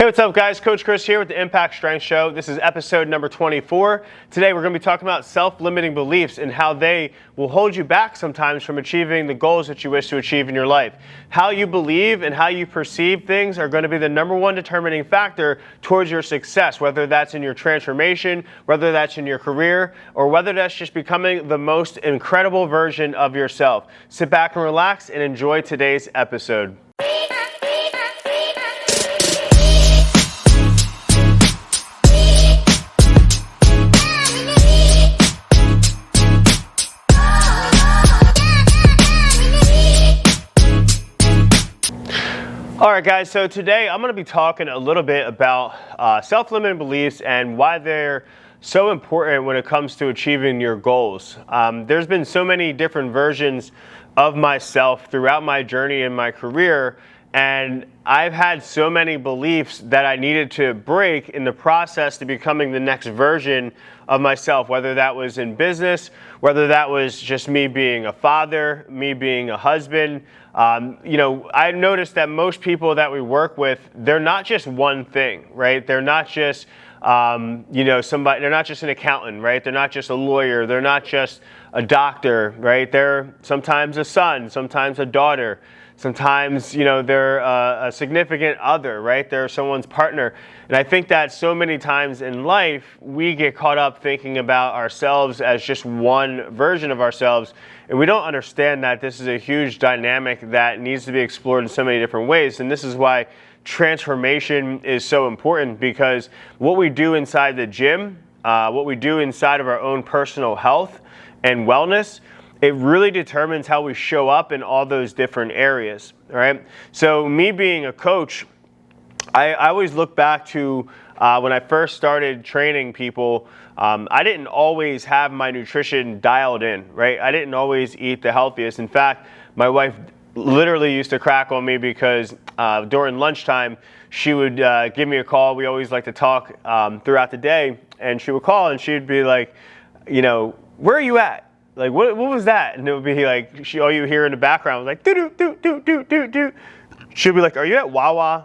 Hey, what's up guys? Coach Chris here with the Impact Strength Show. This is episode number 24. Today we're going to be talking about self-limiting beliefs and how they will hold you back sometimes from achieving the goals that you wish to achieve in your life. How you believe and how you perceive things are going to be the number one determining factor towards your success, whether that's in your transformation, whether that's in your career, or whether that's just becoming the most incredible version of yourself. Sit back and relax and enjoy today's episode. All right, guys, so today I'm going to be talking a little bit about self-limiting beliefs and why they're so important when it comes to achieving your goals. There's been so many different versions of myself throughout my journey in my career, and I've had so many beliefs that I needed to break in the process to becoming the next version of myself, whether that was in business, whether that was just me being a father, me being a husband. I noticed that most people that we work with, they're not just one thing, right? They're not just, somebody, they're not just an accountant, right? They're not just a lawyer. They're not just a doctor, right? They're sometimes a son, sometimes a daughter. Sometimes, they're a significant other, right? They're someone's partner. And I think that so many times in life, we get caught up thinking about ourselves as just one version of ourselves. And we don't understand that this is a huge dynamic that needs to be explored in so many different ways. And this is why transformation is so important, because what we do inside the gym, what we do inside of our own personal health and wellness, it really determines how we show up in all those different areas, right? So me being a coach, I always look back to when I first started training people, I didn't always have my nutrition dialed in, right? I didn't always eat the healthiest. In fact, my wife literally used to crack on me because during lunchtime, she would give me a call. We always like to talk throughout the day, and she would call and she'd be like, where are you at? Like, what was that? And it would be like, all you hear in the background was like, do. She'd be like, are you at Wawa?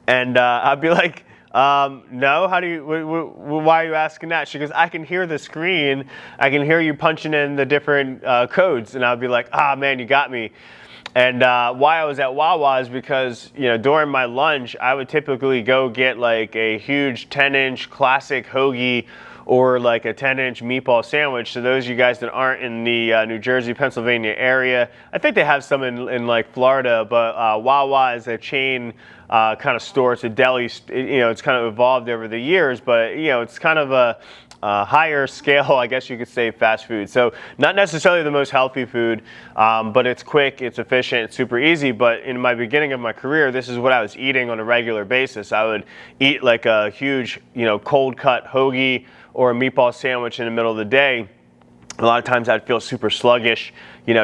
And I'd be like, no, why are you asking that? She goes, I can hear the screen. I can hear you punching in the different codes. And I'd be like, man, you got me. And why I was at Wawa is because, during my lunch, I would typically go get like a huge 10-inch classic hoagie or like a 10-inch meatball sandwich. So those of you guys that aren't in the New Jersey, Pennsylvania area, I think they have some in like Florida, but Wawa is a chain kind of store. It's a deli, it's kind of evolved over the years, but it's kind of a higher scale, I guess you could say, fast food. So not necessarily the most healthy food, but it's quick, it's efficient, it's super easy. But in my beginning of my career, this is what I was eating on a regular basis. I would eat like a huge, cold cut hoagie or a meatball sandwich in the middle of the day. A lot of times I'd feel super sluggish,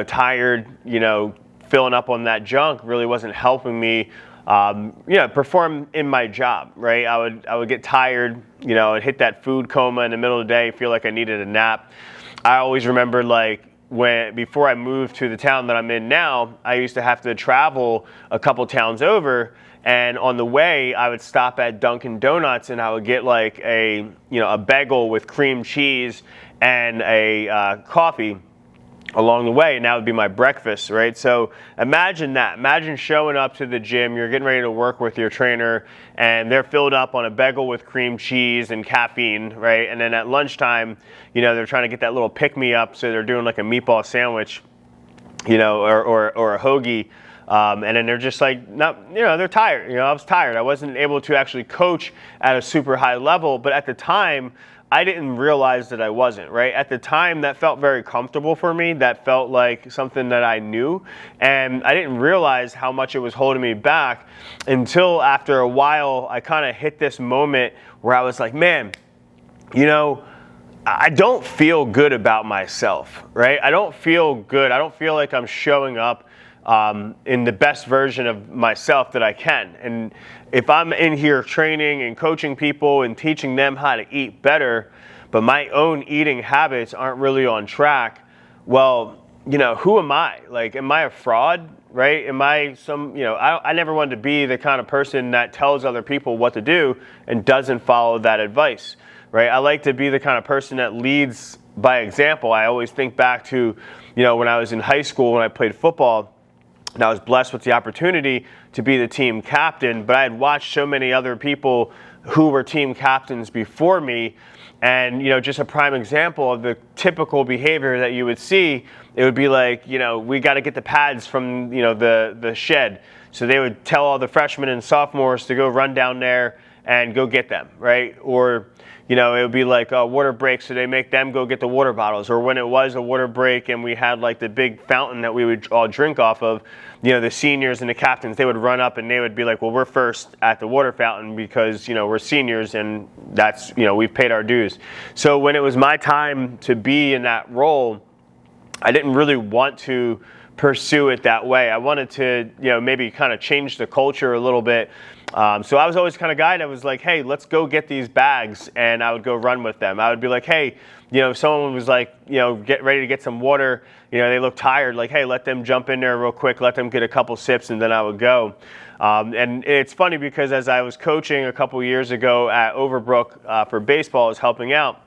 tired, filling up on that junk really wasn't helping me perform in my job, right? I would get tired, and hit that food coma in the middle of the day, feel like I needed a nap. I always remember before I moved to the town that I'm in now, I used to have to travel a couple towns over, and on the way I would stop at Dunkin' Donuts and I would get like a bagel with cream cheese and a coffee along the way, and that would be my breakfast, right? So imagine that. Imagine showing up to the gym, you're getting ready to work with your trainer, and they're filled up on a bagel with cream cheese and caffeine, right? And then at lunchtime, they're trying to get that little pick-me-up, so they're doing like a meatball sandwich, or a hoagie. And then they're just like, they're tired. I was tired. I wasn't able to actually coach at a super high level, but at the time, I didn't realize that I wasn't, right? At the time, that felt very comfortable for me. That felt like something that I knew. And I didn't realize how much it was holding me back until after a while, I kind of hit this moment where I was like, man, I don't feel good about myself, right? I don't feel good. I don't feel like I'm showing up in the best version of myself that I can. And if I'm in here training and coaching people and teaching them how to eat better, but my own eating habits aren't really on track, well, who am I? Like, am I a fraud, right? Am I I never wanted to be the kind of person that tells other people what to do and doesn't follow that advice, right? I like to be the kind of person that leads by example. I always think back to, when I was in high school, when I played football, and I was blessed with the opportunity to be the team captain, but I had watched so many other people who were team captains before me. And, just a prime example of the typical behavior that you would see, it would be like, we got to get the pads from, the shed. So they would tell all the freshmen and sophomores to go run down there and go get them, right? Or, it would be like a water break, so they make them go get the water bottles. Or when it was a water break and we had like the big fountain that we would all drink off of, the seniors and the captains, they would run up and they would be like, well, we're first at the water fountain because, we're seniors and that's, we've paid our dues. So when it was my time to be in that role, I didn't really want to pursue it that way. I wanted to, maybe kind of change the culture a little bit. So I was always kind of guy that was like, hey, let's go get these bags, and I would go run with them. I would be like, hey, if someone was like, get ready to get some water, they look tired, like, hey, let them jump in there real quick, let them get a couple sips, and then I would go. And it's funny because as I was coaching a couple years ago at Overbrook for baseball, I was helping out,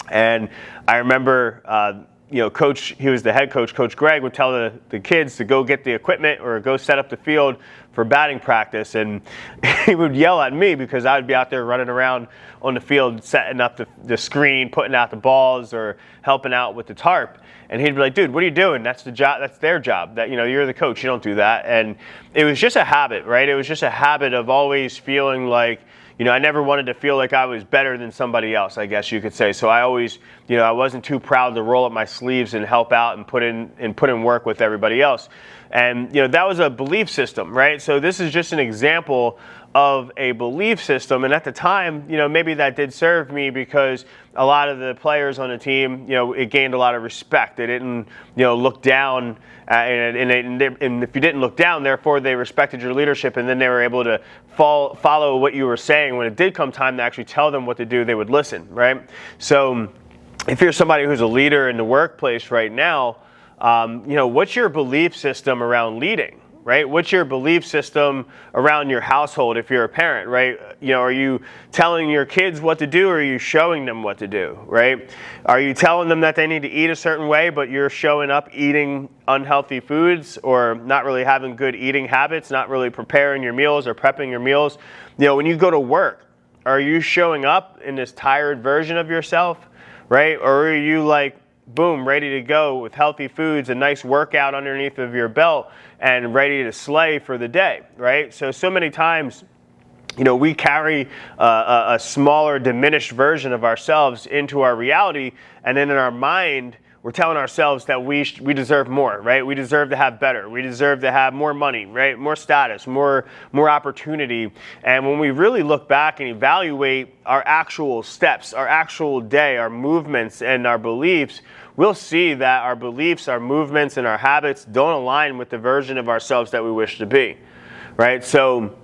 and I remember Coach, he was the head coach, Coach Greg, would tell the kids to go get the equipment or go set up the field for batting practice. And he would yell at me because I would be out there running around on the field, setting up the screen, putting out the balls, or helping out with the tarp. And he'd be like, dude, what are you doing? That's the job. That's their job. That, you're the coach. You don't do that. And it was just a habit, right? It was just a habit of always feeling like, I never wanted to feel like I was better than somebody else, I guess you could say. So I always, I wasn't too proud to roll up my sleeves and help out and put in work with everybody else. And, that was a belief system, right? So this is just an example of a belief system. And at the time, maybe that did serve me because a lot of the players on the team, it gained a lot of respect. They didn't, look down, and if you didn't look down, therefore they respected your leadership, and then they were able to follow what you were saying. When it did come time to actually tell them what to do, they would listen, right? So if you're somebody who's a leader in the workplace right now, what's your belief system around leading? Right? What's your belief system around your household if you're a parent, right? Are you telling your kids what to do, or are you showing them what to do, right? Are you telling them that they need to eat a certain way, but you're showing up eating unhealthy foods, or not really having good eating habits, not really preparing your meals or prepping your meals? When you go to work, are you showing up in this tired version of yourself, right? Or are you like, boom, ready to go with healthy foods, a nice workout underneath of your belt, and ready to slay for the day, right? So many times, we carry a smaller, diminished version of ourselves into our reality, and then in our mind, we're telling ourselves that we deserve more, right? We deserve to have better. We deserve to have more money, right? More status, more opportunity. And when we really look back and evaluate our actual steps, our actual day, our movements, and our beliefs, we'll see that our beliefs, our movements, and our habits don't align with the version of ourselves that we wish to be, right? So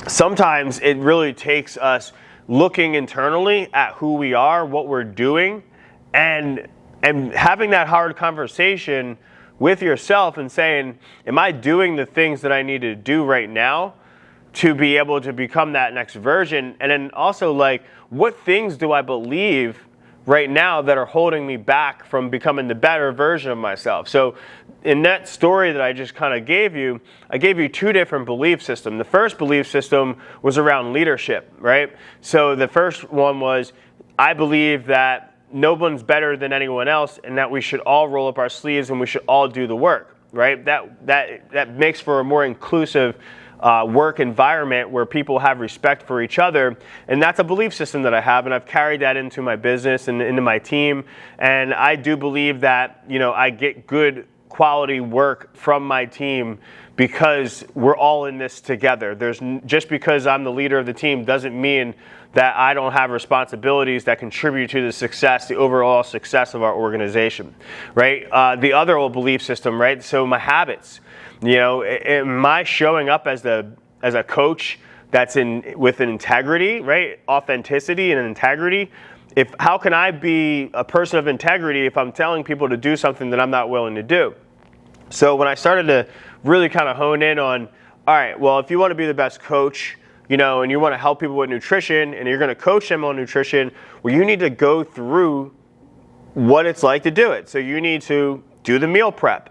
sometimes it really takes us looking internally at who we are, what we're doing, and having that hard conversation with yourself and saying, am I doing the things that I need to do right now to be able to become that next version? And then also, like, what things do I believe right now that are holding me back from becoming the better version of myself? So in that story that I just kind of gave you, I gave you two different belief systems. The first belief system was around leadership, right? So the first one was, I believe that no one's better than anyone else, and that we should all roll up our sleeves and we should all do the work, right? That makes for a more inclusive work environment where people have respect for each other. And that's a belief system that I have, and I've carried that into my business and into my team. And I do believe that, I get good quality work from my team because we're all in this together. Just because I'm the leader of the team doesn't mean that I don't have responsibilities that contribute to the success, the overall success of our organization, right? The other old belief system, right? So my habits, am I showing up as a coach that's with an integrity, right? Authenticity and integrity, how can I be a person of integrity if I'm telling people to do something that I'm not willing to do? So when I started to really kind of hone in on, all right, well, if you want to be the best coach, and you want to help people with nutrition and you're going to coach them on nutrition, well, you need to go through what it's like to do it. So you need to do the meal prep,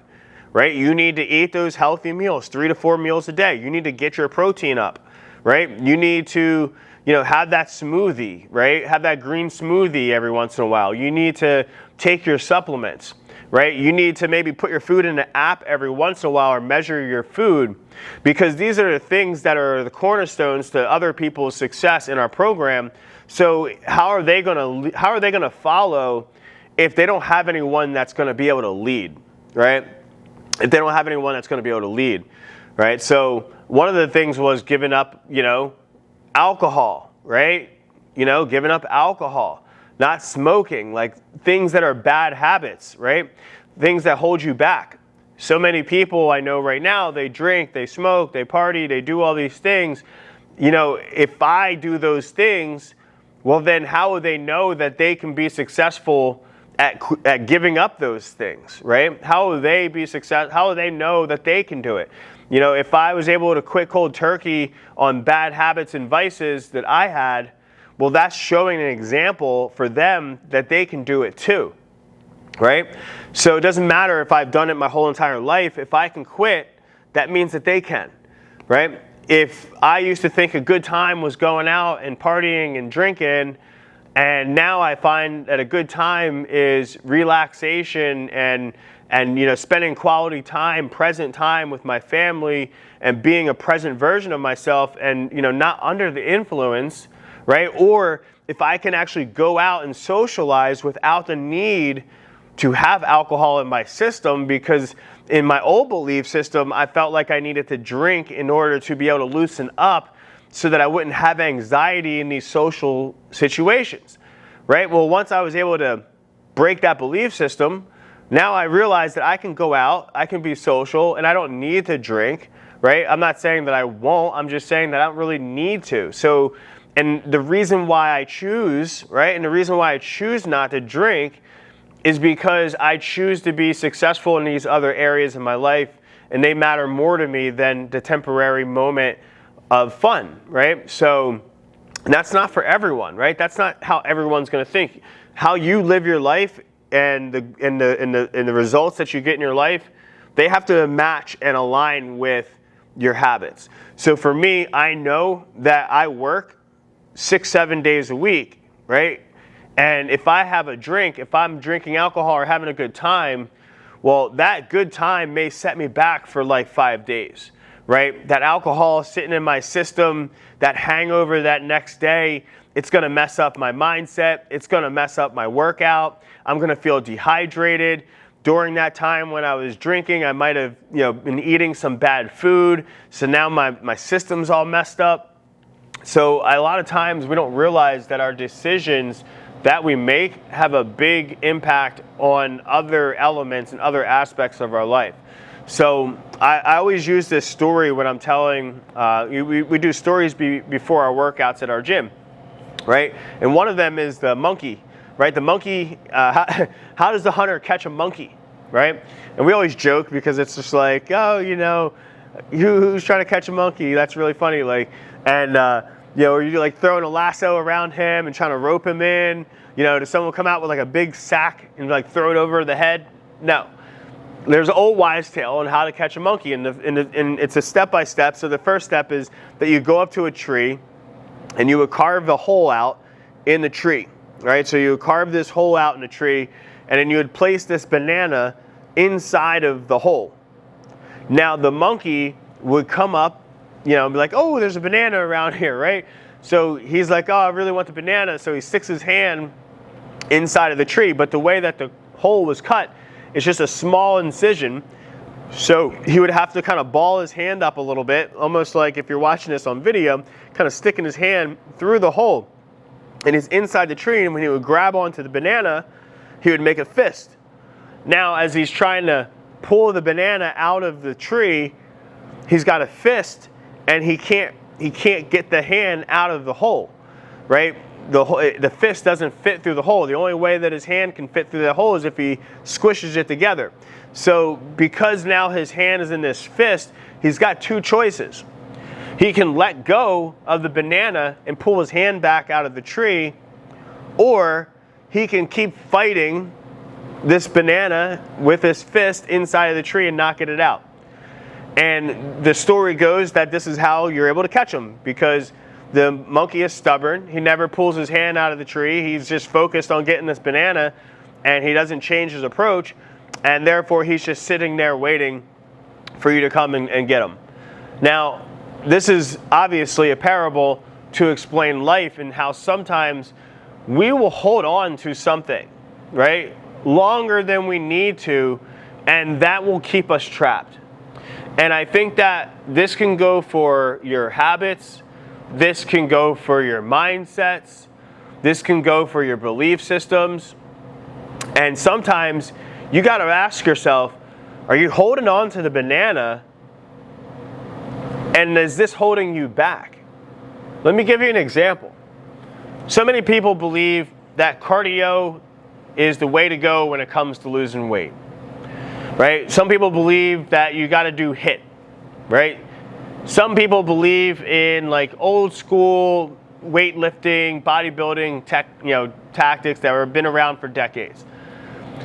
right? You need to eat those healthy meals, 3 to 4 meals a day. You need to get your protein up, right? You need to, have that smoothie, right? Have that green smoothie every once in a while. You need to take your supplements, right? You need to maybe put your food in an app every once in a while or measure your food, because these are the things that are the cornerstones to other people's success in our program. So how are they going to follow if they don't have anyone that's going to be able to lead, right? If they don't have anyone that's going to be able to lead, right? So one of the things was giving up, alcohol, right? Giving up alcohol, not smoking, like things that are bad habits, right? Things that hold you back. So many people I know right now, they drink, they smoke, they party, they do all these things. If I do those things, well, then how would they know that they can be successful at giving up those things, right? How will they be successful? How will they know that they can do it? If I was able to quit cold turkey on bad habits and vices that I had, well, that's showing an example for them that they can do it too, right? So it doesn't matter if I've done it my whole entire life. If I can quit, that means that they can, right? If I used to think a good time was going out and partying and drinking, and now I find that a good time is relaxation and spending quality time, present time with my family and being a present version of myself and, not under the influence, right? Or if I can actually go out and socialize without the need to have alcohol in my system, because in my old belief system, I felt like I needed to drink in order to be able to loosen up so that I wouldn't have anxiety in these social situations, right? Well, once I was able to break that belief system, now I realize that I can go out, I can be social, and I don't need to drink, right? I'm not saying that I won't, I'm just saying that I don't really need to. So, and the reason why I choose, right, and the reason why I choose not to drink is because I choose to be successful in these other areas of my life, and they matter more to me than the temporary moment of fun, right? So that's not for everyone, right? That's not how everyone's going to think. How you live your life and the results that you get in your life, they have to match and align with your habits. So for me, I know that I work 6-7 days a week, right? And if I have a drink, if I'm drinking alcohol or having a good time, well, that good time may set me back for like 5 days, right? That alcohol sitting in my system, that hangover that next day, it's going to mess up my mindset. It's going to mess up my workout. I'm going to feel dehydrated. During that time when I was drinking, I might have been eating some bad food. So now my system's all messed up. So a lot of times we don't realize that our decisions that we make have a big impact on other elements and other aspects of our life. So I always use this story when I'm telling, we do stories before our workouts at our gym, right? And one of them is the monkey, right? The monkey, how does the hunter catch a monkey, right? And we always joke because it's just like, oh, who's trying to catch a monkey? That's really funny. Or you're like throwing a lasso around him and trying to rope him in, does someone come out with like a big sack and like throw it over the head? No. There's an old wives' tale on how to catch a monkey, and it's a step-by-step. So the first step is that you go up to a tree and you would carve the hole out in the tree, right? So you would carve this hole out in the tree, and then you would place this banana inside of the hole. Now the monkey would come up, be like, oh, there's a banana around here, right? So he's like, oh, I really want the banana. So he sticks his hand inside of the tree, but the way that the hole was cut, it's just a small incision. So he would have to kind of ball his hand up a little bit, almost like if you're watching this on video, kind of sticking his hand through the hole. And he's inside the tree, and when he would grab onto the banana, he would make a fist. Now, as he's trying to pull the banana out of the tree, he's got a fist, and he can't get the hand out of the hole, right? the fist doesn't fit through the hole. The only way that his hand can fit through the hole is if he squishes it together. So because now his hand is in this fist, he's got two choices. He can let go of the banana and pull his hand back out of the tree, or he can keep fighting this banana with his fist inside of the tree and not get it out. And the story goes that this is how you're able to catch him, because the monkey is stubborn. He never pulls his hand out of the tree. He's just focused on getting this banana, and he doesn't change his approach, and therefore he's just sitting there waiting for you to come and get him. Now, this is obviously a parable to explain life and how sometimes we will hold on to something, right, longer than we need to, and that will keep us trapped. And I think that this can go for your habits, this can go for your mindsets, this can go for your belief systems, and sometimes you got to ask yourself, are you holding on to the banana, and is this holding you back? Let me give you an example. So many people believe that cardio is the way to go when it comes to losing weight, right? Some people believe that you got to do HIIT, right? Some people believe in like old school weightlifting, bodybuilding tactics that have been around for decades.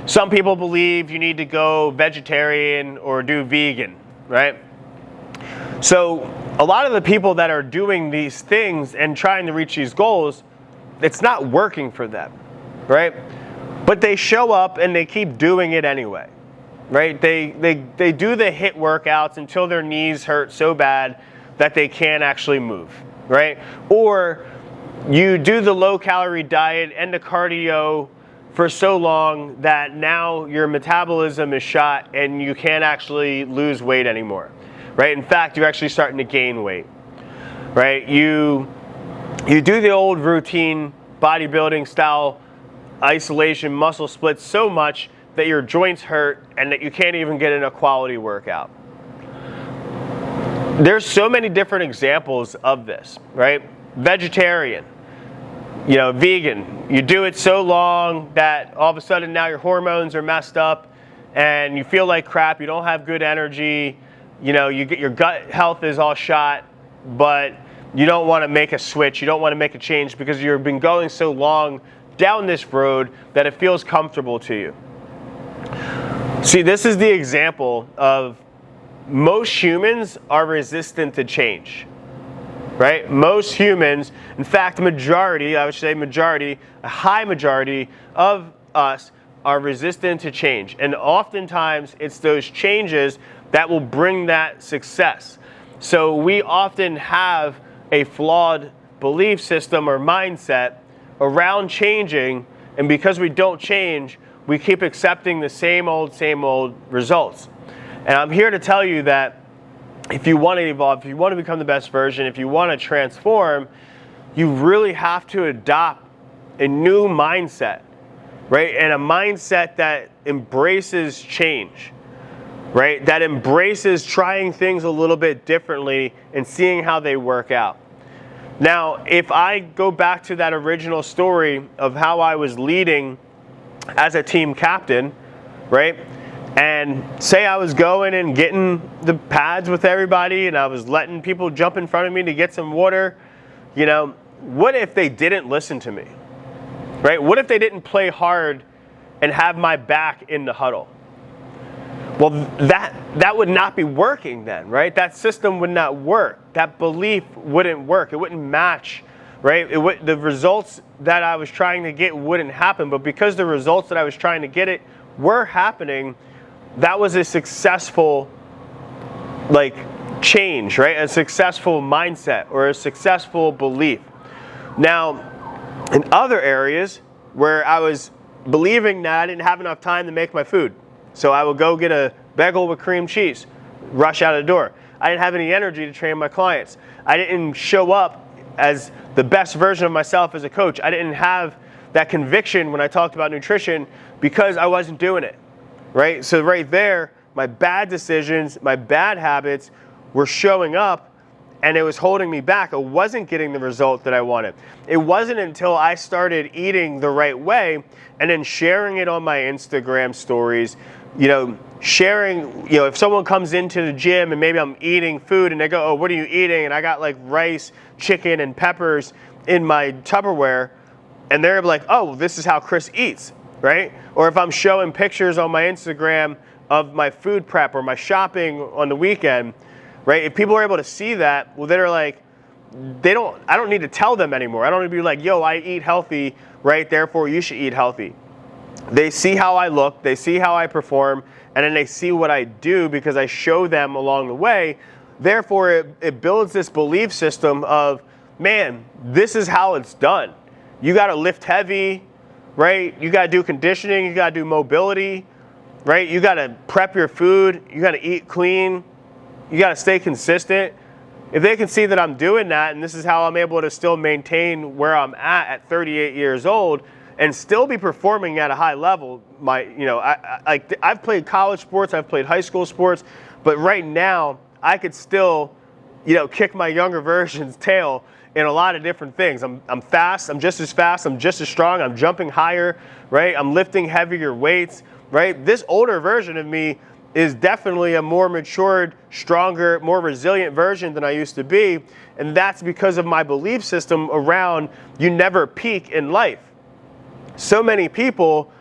Some people believe you need to go vegetarian or do vegan, right? So a lot of the people that are doing these things and trying to reach these goals, it's not working for them, right? But they show up and they keep doing it anyway, right? They do the HIIT workouts until their knees hurt so bad that they can't actually move, right? Or you do the low-calorie diet and the cardio for so long that now your metabolism is shot and you can't actually lose weight anymore, right? In fact, you're actually starting to gain weight, right? You do the old routine bodybuilding style isolation muscle splits so much that your joints hurt and that you can't even get in a quality workout. There's so many different examples of this, right? Vegetarian, vegan. You do it so long that all of a sudden now your hormones are messed up and you feel like crap, you don't have good energy, you get your gut health is all shot, but you don't want to make a switch, you don't want to make a change because you've been going so long down this road that it feels comfortable to you. See, this is the example of most humans are resistant to change, right? Most humans, in fact, majority, I would say majority, a high majority of us are resistant to change. And oftentimes it's those changes that will bring that success. So we often have a flawed belief system or mindset around changing, and because we don't change, we keep accepting the same old results. And I'm here to tell you that if you want to evolve, if you want to become the best version, if you want to transform, you really have to adopt a new mindset, right? And a mindset that embraces change, right? That embraces trying things a little bit differently and seeing how they work out. Now, if I go back to that original story of how I was leading as a team captain, right? And say I was going and getting the pads with everybody and I was letting people jump in front of me to get some water, what if they didn't listen to me, right? What if they didn't play hard and have my back in the huddle? Well, that would not be working then, right? That system would not work. That belief wouldn't work. It wouldn't match, right? The results that I was trying to get wouldn't happen. But because the results that I was trying to get were happening, that was a successful change, right? A successful mindset or a successful belief. Now, in other areas where I was believing that I didn't have enough time to make my food, so I would go get a bagel with cream cheese, rush out of the door. I didn't have any energy to train my clients. I didn't show up as the best version of myself as a coach. I didn't have that conviction when I talked about nutrition because I wasn't doing it, right? So right there, my bad decisions, my bad habits were showing up, and it was holding me back. I wasn't getting the result that I wanted. It wasn't until I started eating the right way and then sharing it on my Instagram stories, sharing, if someone comes into the gym and maybe I'm eating food and they go, oh, what are you eating? And I got like rice, chicken, and peppers in my Tupperware, and they're like, oh, this is how Chris eats, right? Or if I'm showing pictures on my Instagram of my food prep or my shopping on the weekend, right? If people are able to see that, well, they're like, I don't need to tell them anymore. I don't need to be like, yo, I eat healthy, right? Therefore, you should eat healthy. They see how I look, they see how I perform, and then they see what I do because I show them along the way. Therefore, it builds this belief system of, man, this is how it's done. You got to lift heavy, right? You got to do conditioning, you got to do mobility, right? You got to prep your food, you got to eat clean, you got to stay consistent. If they can see that I'm doing that, and this is how I'm able to still maintain where I'm at 38 years old, and still be performing at a high level. I've played college sports, I've played high school sports, but right now I could still, kick my younger version's tail in a lot of different things. I'm fast, I'm just as fast, I'm just as strong, I'm jumping higher, right? I'm lifting heavier weights, right? This older version of me is definitely a more matured, stronger, more resilient version than I used to be, and that's because of my belief system around you never peak in life. So many people,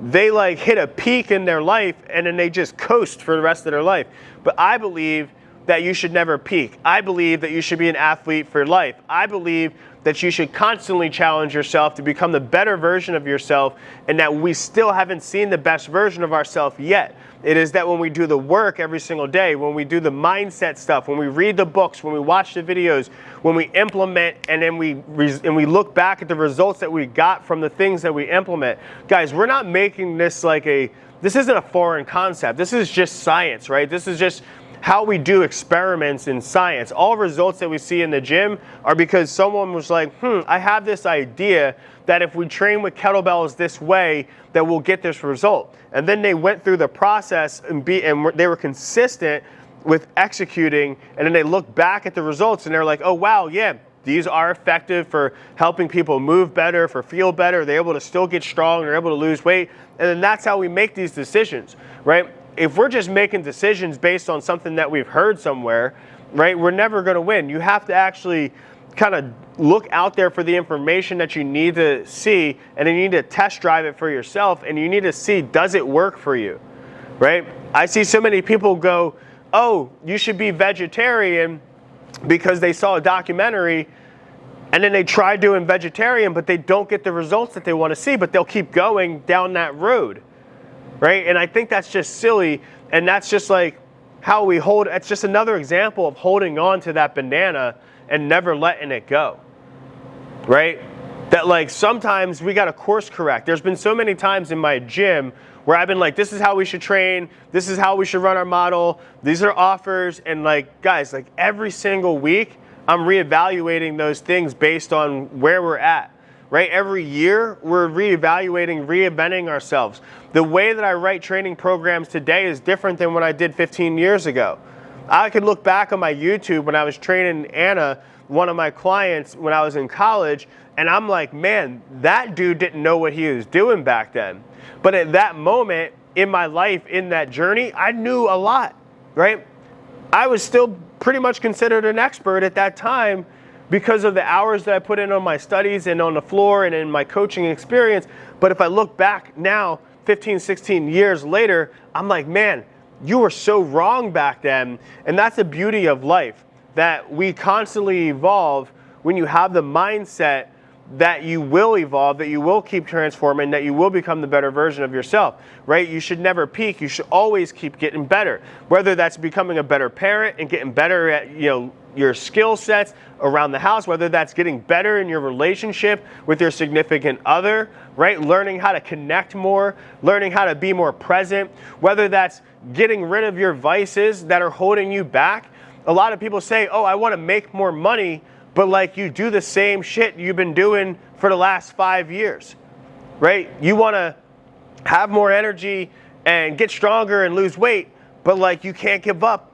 they like hit a peak in their life and then they just coast for the rest of their life. But I believe that you should never peak. I believe that you should be an athlete for life. I believe that you should constantly challenge yourself to become the better version of yourself, and that we still haven't seen the best version of ourselves yet. It is that when we do the work every single day, when we do the mindset stuff, when we read the books, when we watch the videos, when we implement, and then we look back at the results that we got from the things that we implement. Guys, we're not making this this isn't a foreign concept. This is just science, right? This is just how we do experiments in science. All results that we see in the gym are because someone was like, I have this idea that if we train with kettlebells this way, that we'll get this result. And then they went through the process and they were consistent with executing, and then they look back at the results and they're like, oh wow, yeah, these are effective for helping people move better, for feel better. They're able to still get strong, they're able to lose weight. And then that's how we make these decisions, right? If we're just making decisions based on something that we've heard somewhere, right, we're never going to win. You have to actually kind of look out there for the information that you need to see, and then you need to test drive it for yourself, and you need to see, does it work for you, right? I see so many people go, oh, you should be vegetarian because they saw a documentary, and then they try doing vegetarian, but they don't get the results that they want to see, but they'll keep going down that road. Right? And I think that's just silly, and that's just like how we hold, it's just another example of holding on to that banana and never letting it go, right? That like sometimes we got to course correct. There's been so many times in my gym where I've been like, this is how we should train, this is how we should run our model, these are offers, and like, guys, like every single week, I'm reevaluating those things based on where we're at. Right? Every year, we're reevaluating, reinventing ourselves. The way that I write training programs today is different than what I did 15 years ago. I could look back on my YouTube when I was training Anna, one of my clients, when I was in college, and I'm like, man, that dude didn't know what he was doing back then. But at that moment in my life, in that journey, I knew a lot, right? I was still pretty much considered an expert at that time, because of the hours that I put in on my studies and on the floor and in my coaching experience. But if I look back now, 15, 16 years later, I'm like, man, you were so wrong back then. And that's the beauty of life, that we constantly evolve when you have the mindset that you will evolve, that you will keep transforming, that you will become the better version of yourself, right? You should never peak. You should always keep getting better, whether that's becoming a better parent and getting better at, your skill sets around the house, whether that's getting better in your relationship with your significant other, right? Learning how to connect more, learning how to be more present, whether that's getting rid of your vices that are holding you back. A lot of people say, oh, I want to make more money, but like you do the same shit you've been doing for the last 5 years, right? You want to have more energy and get stronger and lose weight, but like you can't give up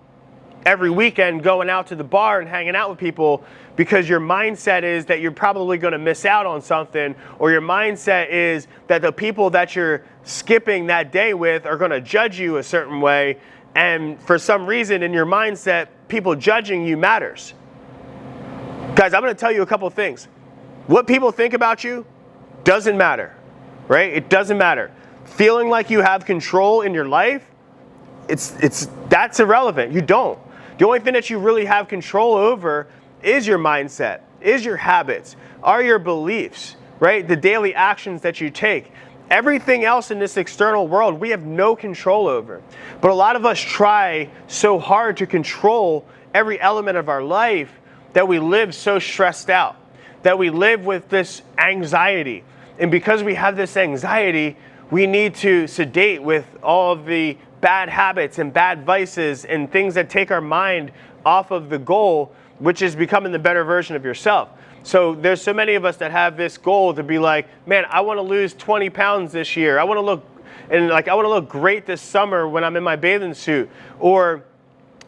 every weekend going out to the bar and hanging out with people because your mindset is that you're probably going to miss out on something, or your mindset is that the people that you're skipping that day with are going to judge you a certain way, and for some reason in your mindset, people judging you matters. Guys, I'm going to tell you a couple things. What people think about you doesn't matter, right? It doesn't matter. Feeling like you have control in your life, that's irrelevant. You don't. The only thing that you really have control over is your mindset, is your habits, are your beliefs, right? The daily actions that you take. Everything else in this external world, we have no control over. But a lot of us try so hard to control every element of our life that we live so stressed out, that we live with this anxiety. And because we have this anxiety, we need to sedate with all of the bad habits and bad vices and things that take our mind off of the goal, which is becoming the better version of yourself. So there's so many of us that have this goal to be like, man, I want to lose 20 pounds this year. I want to look great this summer when I'm in my bathing suit. Or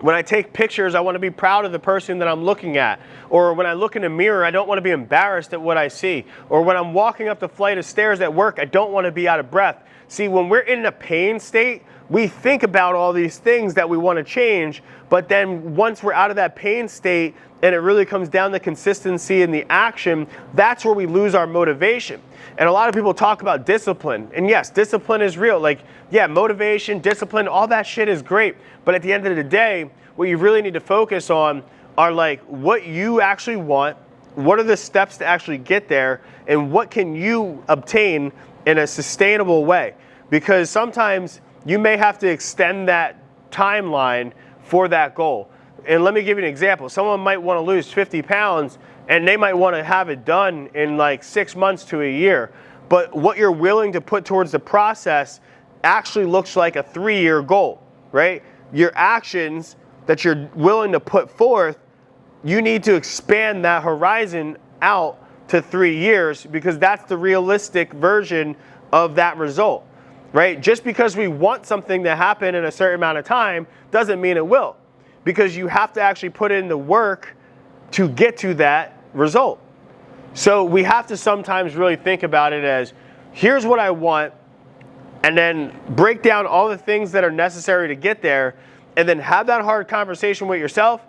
when I take pictures, I want to be proud of the person that I'm looking at. Or when I look in a mirror, I don't want to be embarrassed at what I see. Or when I'm walking up the flight of stairs at work, I don't want to be out of breath. See, when we're in a pain state, we think about all these things that we want to change, but then once we're out of that pain state and it really comes down to consistency and the action, that's where we lose our motivation. And a lot of people talk about discipline. And yes, discipline is real. Like, yeah, motivation, discipline, all that shit is great. But at the end of the day, what you really need to focus on are like what you actually want, what are the steps to actually get there, and what can you obtain in a sustainable way. Because sometimes you may have to extend that timeline for that goal. And let me give you an example. Someone might want to lose 50 pounds and they might want to have it done in like 6 months to a year. But what you're willing to put towards the process actually looks like a 3-year goal, right? Your actions that you're willing to put forth, you need to expand that horizon out to 3 years because that's the realistic version of that result. Right? Just because we want something to happen in a certain amount of time doesn't mean it will. Because you have to actually put in the work to get to that result. So we have to sometimes really think about it as, here's what I want, and then break down all the things that are necessary to get there, and then have that hard conversation with yourself.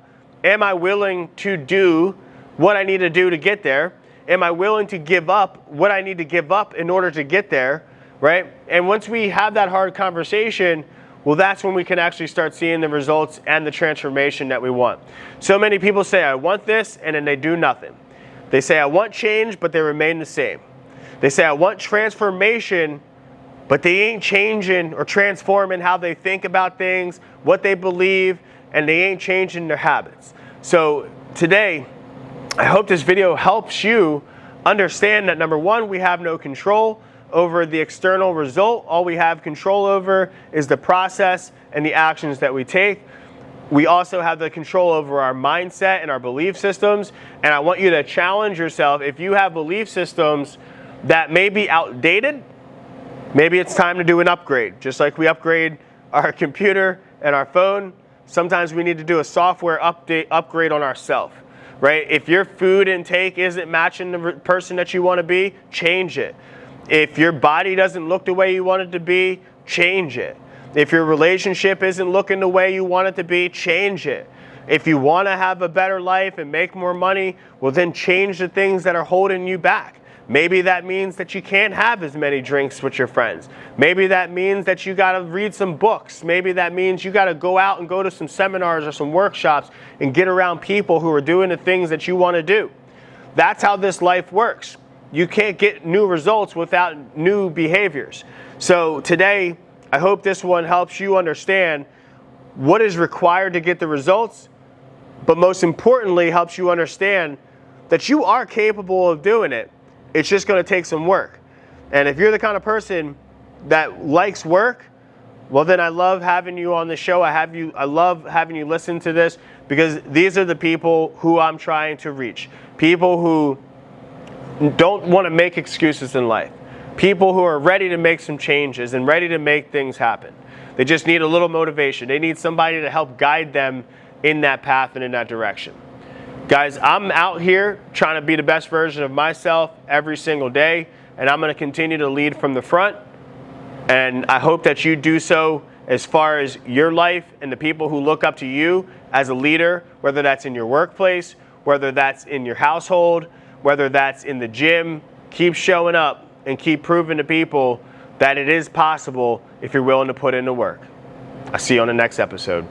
Am I willing to do what I need to do to get there? Am I willing to give up what I need to give up in order to get there? Right? And once we have that hard conversation, well, that's when we can actually start seeing the results and the transformation that we want. So many people say, I want this, and then they do nothing. They say, I want change, but they remain the same. They say, I want transformation, but they ain't changing or transforming how they think about things, what they believe, and they ain't changing their habits. So today, I hope this video helps you understand that, number one, we have no control over the external result. All we have control over is the process and the actions that we take. We also have the control over our mindset and our belief systems. And I want you to challenge yourself. If you have belief systems that may be outdated, maybe it's time to do an upgrade. Just like we upgrade our computer and our phone, sometimes we need to do a software upgrade on ourselves. Right? If your food intake isn't matching the person that you want to be, change it. If your body doesn't look the way you want it to be, change it. If your relationship isn't looking the way you want it to be, change it. If you want to have a better life and make more money, well then change the things that are holding you back. Maybe that means that you can't have as many drinks with your friends. Maybe that means that you got to read some books. Maybe that means you got to go out and go to some seminars or some workshops and get around people who are doing the things that you want to do. That's how this life works. You can't get new results without new behaviors. So today, I hope this one helps you understand what is required to get the results, but most importantly, helps you understand that you are capable of doing it. It's just going to take some work. And if you're the kind of person that likes work, well then I love having you on the show. I love having you listen to this because these are the people who I'm trying to reach. People who don't want to make excuses in life. People who are ready to make some changes and ready to make things happen. They just need a little motivation. They need somebody to help guide them in that path and in that direction. Guys, I'm out here trying to be the best version of myself every single day, and I'm going to continue to lead from the front. And I hope that you do so as far as your life and the people who look up to you as a leader, whether that's in your workplace, whether that's in your household, whether that's in the gym. Keep showing up and keep proving to people that it is possible if you're willing to put in the work. I'll see you on the next episode.